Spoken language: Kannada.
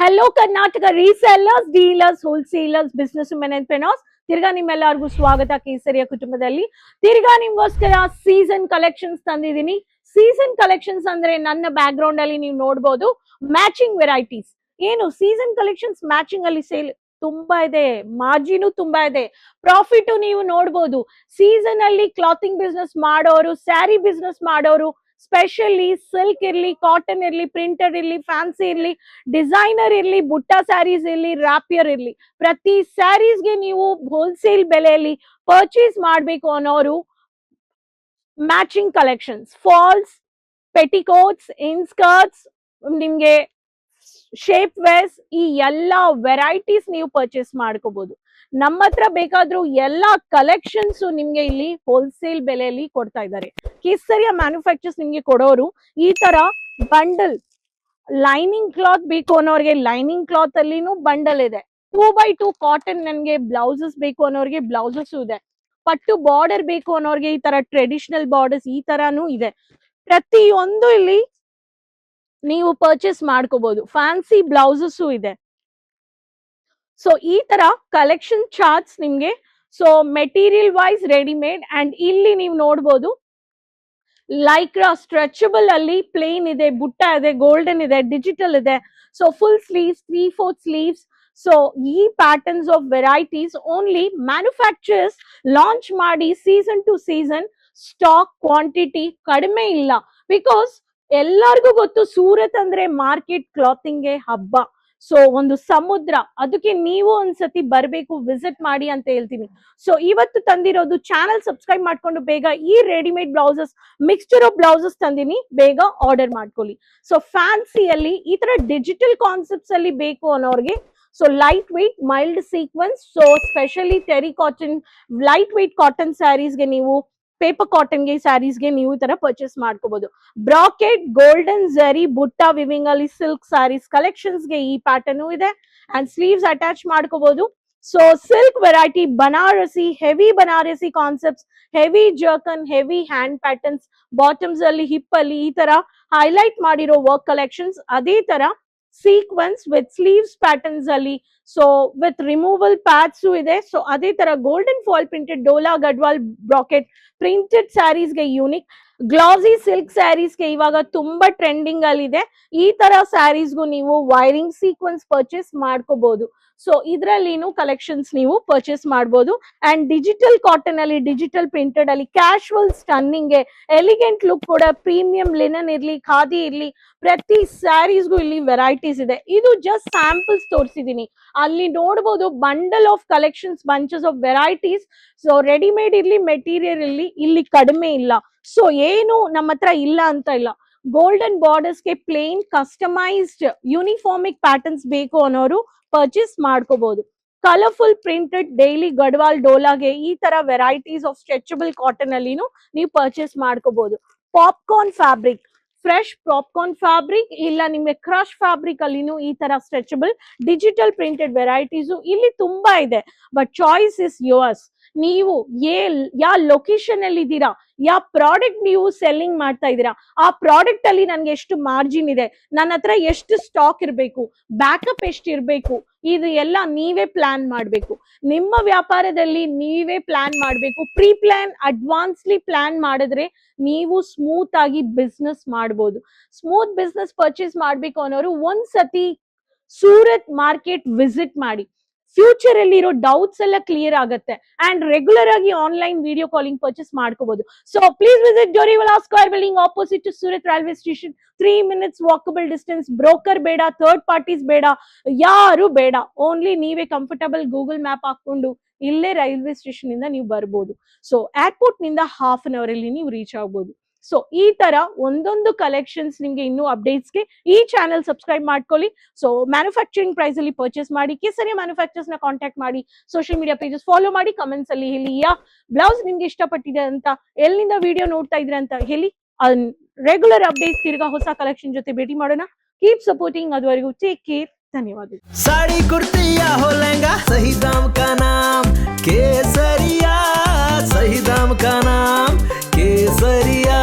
Hello Karnataka resellers, dealers, wholesalers, business women entrepreneurs. ತಿರ್ಗಾ ನಿಮ್ಮೆಲ್ಲರಿಗೂ ಸ್ವಾಗತ ಕೇಸರಿಯ ಕುಟುಂಬದಲ್ಲಿ. ತಿರ್ಗಾ ನಿಮ್ಗೋಸ್ಕರ ಸೀಸನ್ ಕಲೆಕ್ಷನ್ಸ್ ತಂದಿದ್ದೀನಿ. ಸೀಸನ್ ಕಲೆಕ್ಷನ್ಸ್ ಅಂದ್ರೆ ನನ್ನ ಬ್ಯಾಕ್ ಗ್ರೌಂಡ್ ಅಲ್ಲಿ ನೀವು ನೋಡಬಹುದು ಮ್ಯಾಚಿಂಗ್ ವೆರೈಟೀಸ್. ಏನು ಸೀಸನ್ ಕಲೆಕ್ಷನ್ಸ್ ಮ್ಯಾಚಿಂಗ್ ಅಲ್ಲಿ ಸೇಲ್ ತುಂಬಾ ಇದೆ, ಮಾರ್ಜಿನು ತುಂಬಾ ಇದೆ, ಪ್ರಾಫಿಟ್ ನೀವು ನೋಡಬಹುದು. ಸೀಸನ್ ಅಲ್ಲಿ ಕ್ಲಾತಿಂಗ್ ಬಿಸ್ನೆಸ್ ಮಾಡೋರು, ಸ್ಯಾರಿ ಬಿಸ್ನೆಸ್ ಮಾಡೋರು, ಸ್ಪೆಷಲಿ ಸಿಲ್ಕ್ ಇರ್ಲಿ, ಕಾಟನ್ ಇರ್ಲಿ, ಪ್ರಿಂಟೆಡ್ ಇರ್ಲಿ, ಫ್ಯಾನ್ಸಿ ಇರ್ಲಿ, ಡಿಸೈನರ್ ಇರ್ಲಿ, ಬುಟ್ಟ ಸ್ಯಾರೀಸ್ ಇರ್ಲಿ, ರ್ಯಾಪಿಯರ್ ಇರ್ಲಿ, ಪ್ರತಿ ಸ್ಯಾರೀಸ್ಗೆ ನೀವು ಹೋಲ್ಸೇಲ್ ಬೆಲೆಯಲ್ಲಿ ಪರ್ಚೇಸ್ ಮಾಡಬೇಕು ಅನ್ನೋರು ಮ್ಯಾಚಿಂಗ್ ಕಲೆಕ್ಷನ್ಸ್, ಫಾಲ್ಸ್, ಪೆಟಿಕೋಟ್ಸ್, ಇನ್ಸ್ಕರ್ಟ್ಸ್, ನಿಮ್ಗೆ ಶೇಪ್ ವೇರ್ಸ್, ಈ ಎಲ್ಲಾ ವೆರೈಟೀಸ್ ನೀವು ಪರ್ಚೇಸ್ ಮಾಡ್ಕೋಬಹುದು. ನಮ್ಮ ಹತ್ರ ಬೇಕಾದ್ರೂ ಎಲ್ಲಾ ಕಲೆಕ್ಷನ್ಸ್ ನಿಮ್ಗೆ ಇಲ್ಲಿ ಹೋಲ್ಸೇಲ್ ಬೆಲೆಯಲ್ಲಿ ಕೊಡ್ತಾ ಇದ್ದಾರೆ. ಕೇಸರಿಯ ಮ್ಯಾನುಫ್ಯಾಕ್ಚರ್ಸ್ ನಿಮ್ಗೆ ಕೊಡೋರು ಈ ತರ ಬಂಡಲ್, ಲೈನಿಂಗ್ ಕ್ಲಾತ್ ಬೇಕು ಅನ್ನೋರ್ಗೆ ಲೈನಿಂಗ್ ಕ್ಲಾತ್ ಅಲ್ಲಿನೂ ಬಂಡಲ್ ಇದೆ. 2x2 ಕಾಟನ್ ನನ್ಗೆ ಬ್ಲೌಸಸ್ ಬೇಕು ಅನ್ನೋರ್ಗೆ ಬ್ಲೌಸಸ್ ಇದೆ. ಪಟ್ಟು ಬಾರ್ಡರ್ ಬೇಕು ಅನ್ನೋರ್ಗೆ ಈ ತರ ಟ್ರೆಡಿಷನಲ್ ಬಾರ್ಡರ್ಸ್ ಈ ತರಾನು ಇದೆ. ಪ್ರತಿಯೊಂದು ಇಲ್ಲಿ ನೀವು ಪರ್ಚೇಸ್ ಮಾಡ್ಕೋಬಹುದು. ಫ್ಯಾನ್ಸಿ ಬ್ಲೌಸಸ್ ಇದೆ. ಸೊ ಈ ತರ ಕಲೆಕ್ಷನ್ ಚಾರ್ಟ್ಸ್ ನಿಮ್ಗೆ, so material wise readymade, and ಇಲ್ಲಿ ನೀವು ನೋಡ್ಬೋದು ಲೈಕ್ರಾ ಸ್ಟ್ರೆಚಬಲ್ ಅಲ್ಲಿ ಪ್ಲೇನ್ ಇದೆ, ಬುಟ್ಟ ಇದೆ, ಗೋಲ್ಡನ್ ಇದೆ, ಡಿಜಿಟಲ್ ಇದೆ. So full sleeves, 3/4 sleeves. So ಈ patterns of varieties only manufacturers launch ಮಾಡಿ season to season stock quantity ಕಡಿಮೆ ಇಲ್ಲ. ಬಿಕಾಸ್ ಎಲ್ಲರಿಗೂ ಗೊತ್ತು ಸೂರತ್ ಅಂದ್ರೆ ಮಾರ್ಕೆಟ್ ಕ್ಲಾತಿಂಗ್ಗೆ ಹಬ್ಬ. ಸೊ ಒಂದು ಸಮುದ್ರ, ಅದಕ್ಕೆ ನೀವು ಒಂದ್ಸತಿ ಬರ್ಬೇಕು, ವಿಸಿಟ್ ಮಾಡಿ ಅಂತ ಹೇಳ್ತೀನಿ. ಸೊ ಇವತ್ತು ತಂದಿರೋದು, ಚಾನಲ್ ಸಬ್ಸ್ಕ್ರೈಬ್ ಮಾಡ್ಕೊಂಡು ಬೇಗ ಈ readymade blouses, mixture of blouses ತಂದಿನಿ, ಬೇಗ ಆರ್ಡರ್ ಮಾಡ್ಕೊಳ್ಳಿ. ಸೊ ಫ್ಯಾನ್ಸಿಯಲ್ಲಿ ಈ ತರ ಡಿಜಿಟಲ್ ಕಾನ್ಸೆಪ್ಟ್ಸ್ ಅಲ್ಲಿ ಬೇಕು ಅನ್ನೋರ್ಗೆ, so light weight mild sequence, so specially terry cotton, light weight cotton ಸ್ಯಾರೀಸ್ಗೆ ನೀವು, ಪೇಪರ್ ಕಾಟನ್ಗೆ ಸ್ಯಾರೀಸ್ಗೆ ನೀವು ಈ ತರ ಪರ್ಚೇಸ್ ಮಾಡ್ಕೋಬಹುದು. ಬ್ರಾಕೆಟ್, ಗೋಲ್ಡನ್ ಝರಿ, ಬುಟ್ಟ ವಿವಿಂಗ್ ಅಲ್ಲಿ ಸಿಲ್ಕ್ ಸ್ಯಾರೀಸ್ ಕಲೆಕ್ಷನ್ಸ್ಗೆ ಈ ಪ್ಯಾಟರ್ನ್ ಇದೆ. ಅಂಡ್ ಸ್ಲೀವ್ಸ್ ಅಟ್ಯಾಚ್ ಮಾಡ್ಕೋಬಹುದು. So silk variety, Banarasi, heavy Banarasi concepts, heavy ಜರ್ಕನ್, ಹೆವಿ ಹ್ಯಾಂಡ್ ಪ್ಯಾಟರ್ನ್ಸ್, ಬಾಟಮ್ಸ್ ಅಲ್ಲಿ, ಹಿಪ್ ಅಲ್ಲಿ ಈ ತರ ಹೈಲೈಟ್ ಮಾಡಿರೋ ವರ್ಕ್ ಕಲೆಕ್ಷನ್ಸ್. ಅದೇ ತರ ಸೀಕ್ವೆನ್ಸ್ ವಿತ್ ಸ್ಲೀವ್ಸ್ ಪ್ಯಾಟರ್ನ್ಸ್ ಅಲ್ಲಿ, ಸೊ ವಿತ್ ರಿಮೂವಲ್ ಪ್ಯಾಡ್ಸ್ ಇದೆ. ಸೊ ಅದೇ ತರ golden fall printed, Dola Gadwal bracket printed ಸ್ಯಾರೀಸ್ಗೆ ಯೂನಿಕ್. ಗ್ಲಾಸಿ ಸಿಲ್ಕ್ ಸ್ಯಾರೀಸ್ಗೆ ಇವಾಗ ತುಂಬಾ ಟ್ರೆಂಡಿಂಗ್ ಅಲ್ಲಿ ಇದೆ. ಈ ತರ ಸ್ಯಾರೀಸ್ಗೂ ನೀವು ವೈರಿಂಗ್ ಸೀಕ್ವೆನ್ಸ್ ಪರ್ಚೇಸ್ ಮಾಡ್ಕೋಬಹುದು. ಸೊ ಇದ್ರಲ್ಲಿನೂ ಕಲೆಕ್ಷನ್ಸ್ ನೀವು ಪರ್ಚೇಸ್ ಮಾಡಬಹುದು. ಅಂಡ್ ಡಿಜಿಟಲ್ ಕಾಟನ್ ಅಲ್ಲಿ, ಡಿಜಿಟಲ್ ಪ್ರಿಂಟೆಡ್ ಅಲ್ಲಿ, ಕ್ಯಾಶುವಲ್ ಸ್ಟನ್ನಿಂಗ್, ಎಲಿಗೆಂಟ್ ಲುಕ್ ಕೂಡ, ಪ್ರೀಮಿಯಂ ಲಿನನ್ ಇರ್ಲಿ, ಖಾದಿ ಇರ್ಲಿ, ಪ್ರತಿ ಸ್ಯಾರೀಸ್ಗೂ ಇಲ್ಲಿ ವೆರೈಟೀಸ್ ಇದೆ. ಇದು ಜಸ್ಟ್ ಸ್ಯಾಂಪಲ್ಸ್ ತೋರಿಸಿದೀನಿ. ಅಲ್ಲಿ ನೋಡಬಹುದು bundle of collections, bunches of varieties. So readymade ಇರ್ಲಿ, ಮೆಟೀರಿಯಲ್ ಇರ್ಲಿ, ಇಲ್ಲಿ ಕಡಿಮೆ ಇಲ್ಲ. ಸೊ ಏನು ನಮ್ಮ ಹತ್ರ ಇಲ್ಲ ಅಂತ ಇಲ್ಲ. ಗೋಲ್ಡನ್ ಬಾರ್ಡರ್ಸ್ಗೆ ಪ್ಲೇನ್ ಕಸ್ಟಮೈಸ್ಡ್ ಯೂನಿಫಾರ್ಮಿಕ್ ಪ್ಯಾಟರ್ನ್ಸ್ ಬೇಕು ಅನ್ನೋರು ಪರ್ಚೇಸ್ ಮಾಡ್ಕೋಬಹುದು. ಕಲರ್ಫುಲ್ ಪ್ರಿಂಟೆಡ್ ಡೈಲಿ ಗಡ್ವಾಲ್ ಡೋಲಾಗೆ ಈ ತರ ವೆರೈಟೀಸ್ ಆಫ್ ಸ್ಟ್ರೆಚಬಲ್ ಕಾಟನ್ ಅಲ್ಲಿನೂ ನೀವು ಪರ್ಚೇಸ್ ಮಾಡ್ಕೋಬಹುದು. Popcorn fabric, fresh popcorn fabric, ಇಲ್ಲ ನಿಮ್ಗೆ ಕ್ರಶ್ ಫ್ಯಾಬ್ರಿಕ್ ಅಲ್ಲಿನೂ ಈ ತರ ಸ್ಟ್ರೆಚಬಲ್ ಡಿಜಿಟಲ್ ಪ್ರಿಂಟೆಡ್ ವೆರೈಟೀಸು ಇಲ್ಲಿ ತುಂಬಾ ಇದೆ. But choice is yours. ನೀವು ಯಾವ ಲೊಕೇಶನ್ ಅಲ್ಲಿ ಇದ್ದೀರಾ, ಯಾವ ಪ್ರಾಡಕ್ಟ್ ನೀವು ಸೆಲ್ಲಿಂಗ್ ಮಾಡ್ತಾ ಇದ್ದೀರಾ, ಆ ಪ್ರಾಡಕ್ಟ್ ಅಲ್ಲಿ ನನ್ಗೆ ಎಷ್ಟು ಮಾರ್ಜಿನ್ ಇದೆ, ನನ್ನ ಹತ್ರ ಎಷ್ಟು ಸ್ಟಾಕ್ ಇರಬೇಕು, ಬ್ಯಾಕಪ್ ಎಷ್ಟು ಇರಬೇಕು, ಇದು ಎಲ್ಲ ನೀವೇ ಪ್ಲಾನ್ ಮಾಡಬೇಕು. ನಿಮ್ಮ ವ್ಯಾಪಾರದಲ್ಲಿ ನೀವೇ ಪ್ಲಾನ್ ಮಾಡಬೇಕು. ಪ್ರೀ ಪ್ಲಾನ್, ಅಡ್ವಾನ್ಸ್ಲಿ ಪ್ಲಾನ್ ಮಾಡಿದ್ರೆ ನೀವು ಸ್ಮೂತ್ ಆಗಿ ಬಿಸ್ನೆಸ್ ಮಾಡಬಹುದು. ಸ್ಮೂತ್ ಬಿಸ್ನೆಸ್ ಪರ್ಚೇಸ್ ಮಾಡ್ಬೇಕು ಅನ್ನೋರು ಒಂದ್ಸತಿ ಸೂರತ್ ಮಾರ್ಕೆಟ್ ವಿಸಿಟ್ ಮಾಡಿ. ಫ್ಯೂಚರ್ ಅಲ್ಲಿ ಇರೋ ಡೌಟ್ಸ್ ಎಲ್ಲ ಕ್ಲಿಯರ್ ಆಗುತ್ತೆ. ಅಂಡ್ ರೆಗ್ಯುಲರ್ ಆಗಿ ಆನ್ಲೈನ್ ವಿಡಿಯೋ ಕಾಲಿಂಗ್ ಪರ್ಚೇಸ್ ಮಾಡ್ಕೋಬಹುದು. So please visit Joriwala square building opposite to Surat railway station. 3 minutes walkable distance. Broker ಬೇಡ, ಥರ್ಡ್ ಪಾರ್ಟೀಸ್ ಬೇಡ, ಯಾರು ಬೇಡ. ಓನ್ಲಿ ನೀವೇ ಕಂಫರ್ಟಬಲ್ ಗೂಗಲ್ ಮ್ಯಾಪ್ ಹಾಕೊಂಡು ಇಲ್ಲೇ ರೈಲ್ವೆ ಸ್ಟೇಷನ್ ಇಂದ ನೀವು ಬರ್ಬೋದು. ಸೊ ಏರ್ಪೋರ್ಟ್ ನಿಂದ ಹಾಫ್ ಅನ್ ಅವರ್ ಅಲ್ಲಿ ನೀವು ರೀಚ್ ಆಗ್ಬೋದು. ಸೊ ಈ ತರ ಒಂದೊಂದು ಕಲೆಕ್ಷನ್ಸ್ ನಿಮ್ಗೆ ಇನ್ನೂ ಅಪ್ಡೇಟ್ಸ್ಗೆ ಈ ಚಾನೆಲ್ ಸಬ್ಸ್ಕ್ರೈಬ್ ಮಾಡ್ಕೊಳ್ಳಿ. ಸೊ ಮ್ಯಾನುಫ್ಯಾಕ್ಚರಿಂಗ್ ಪ್ರೈಸ್ ಅಲ್ಲಿ ಪರ್ಚೇಸ್ ಮಾಡಿ, ಕೇಸರಿ ಮ್ಯಾನುಫ್ಯಾಕ್ಚರ್ಸ್ ನ ಕಾಂಟ್ಯಾಕ್ಟ್ ಮಾಡಿ, ಸೋಷಿಯಲ್ ಮೀಡಿಯಾ ಪೇಜಸ್ ಫಾಲೋ ಮಾಡಿ, ಕಮೆಂಟ್ಸ್ ಅಲ್ಲಿ ಹೇಳಿ ಯಾ ಬ್ಲೌಸ್ ನಿಮ್ಗೆ ಇಷ್ಟಪಟ್ಟಿದೆ ಅಂತ, ಎಲ್ಲಿಂದ ವಿಡಿಯೋ ನೋಡ್ತಾ ಇದ್ರೆ ಅಂತ ಹೇಳಿ. ರೆಗ್ಯುಲರ್ ಅಪ್ಡೇಟ್ಸ್ ತಿರ್ಗಾ ಹೊಸ ಕಲೆಕ್ಷನ್ ಜೊತೆ ಭೇಟಿ ಮಾಡೋಣ. Keep supporting. ಅದುವರೆಗೂ ಟೇಕ್ ಕೇರ್. ಧನ್ಯವಾದ. साड़ी कुर्ती या हो लहंगा, सही दाम का नाम केसरिया, सही दाम का नाम केसरिया।